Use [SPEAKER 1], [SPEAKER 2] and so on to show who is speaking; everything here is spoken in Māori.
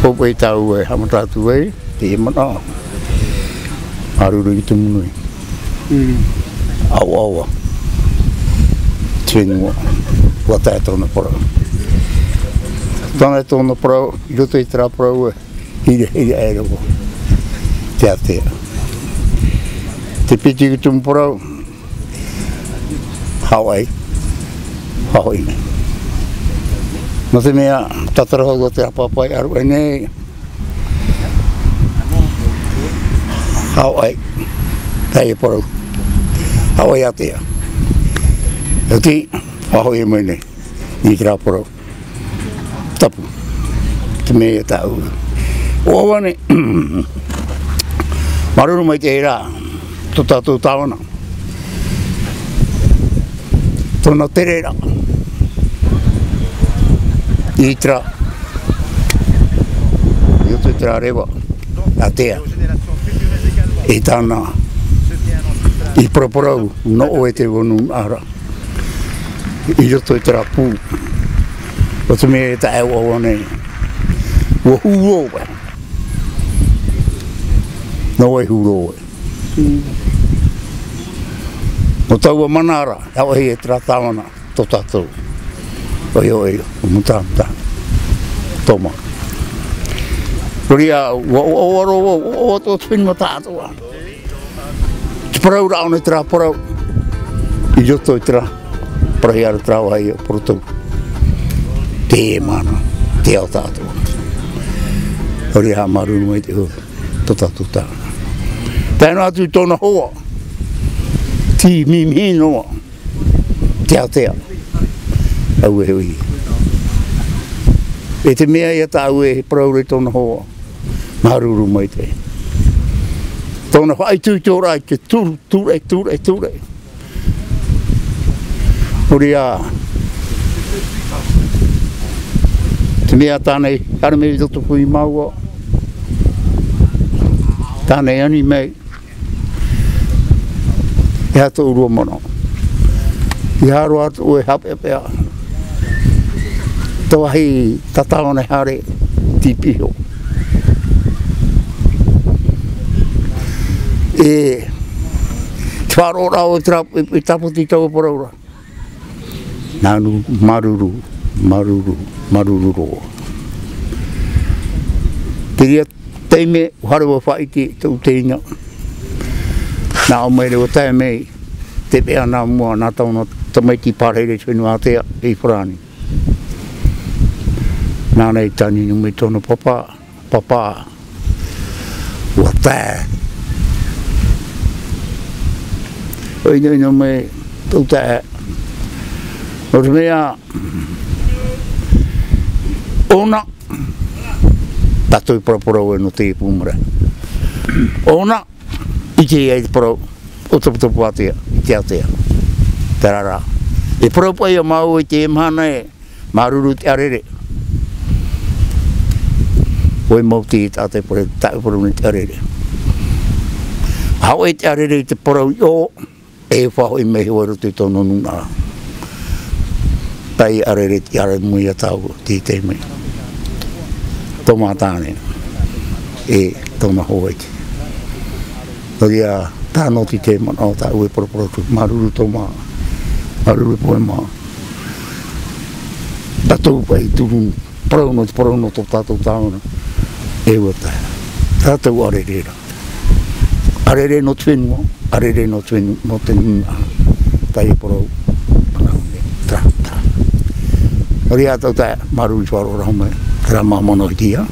[SPEAKER 1] Popo e tau e hamatatu e, te e mana. Paruru i te munui. Awa. Fenua. Wata e tōna parau. Tōna e tōna parau, I roto I tera parau e, hire e roko. Te atea. Te piti ki tōna parau, Hawaii. Hawaii. No te mea, tatara hau te apapai aru e nei. Hawaii. Tahi e parau. Hawaii atea. E ti, Hawaii e mai nei. Ni tera parau. Tapu. Te mea tau. O awane. Maruru mai te hera. Tō tātou Tavana. Tōna terera. I tra. Io te tra rewa. A tea. E tāna. I proporau. No o e te wonu ara. I roto e tra pū. O te mea e ta ewa wane. Ua huro e. No e huro e. O taua manara. Hau hei e tra Tavana. Tō tātou. Oio, o mutamta. Toma. Ria, o to fenua tātua. Te parau rao ne tera parau. I roto I tera. Parai ara trao hai o roto. Te mana. Te au tātua. Ria ha marunu mai te hua. Tō tātou tāna. Tēnā atu tōna hoa. Ti mimi noa. Te au tea. Au e hui. E te mea ia ta au e parau re tōna hoa. Maruru mai te. Tōna whai tūtora I te ture. Uri a. Te mea tānei harameri toto pui maua. Tānei ani mei. E hato urua mana. I haro atu e hape pea. Tō ahi tataone hare tipiho. E te faaro'o I taputi tau paraura. Nānu mauruurura'a. Te ria teime harawa whaiti tau teinga. Nā o mere o tae mei. Te pea nā mua nā tauna tamaiti pārhere fenua atea I wharani. Nāna I tani me tōna papa. Ua tae. Ino me tau tae. O te mea. Ona. Tato I parau e no te pumare. Ona. I te ia I parau. O Taputapuatea, I te atea. Tarara. E parau pai a mau I te emhana e maruru te arere. O e mauti I tātai pare tāu parau te arere. Hau e te arere I te parau I o e whaho I mehi waru te tono nuna. Tai arere te are mui a tau te mei. Toma tāne. E tona hoiti. Ria tāno ti te mana o tāu e paraparatu. Maruru tō maa. Maruru poe maa. Tatou pai turu parau no tō tātou tāona. E wata. Tātou arerera. Arere no fenua. Arere no fenua. No te nuna. Tai e parau. Parau ne. Tra. Ria tau tā maruru wharo rahome. Tera maa mono I tia.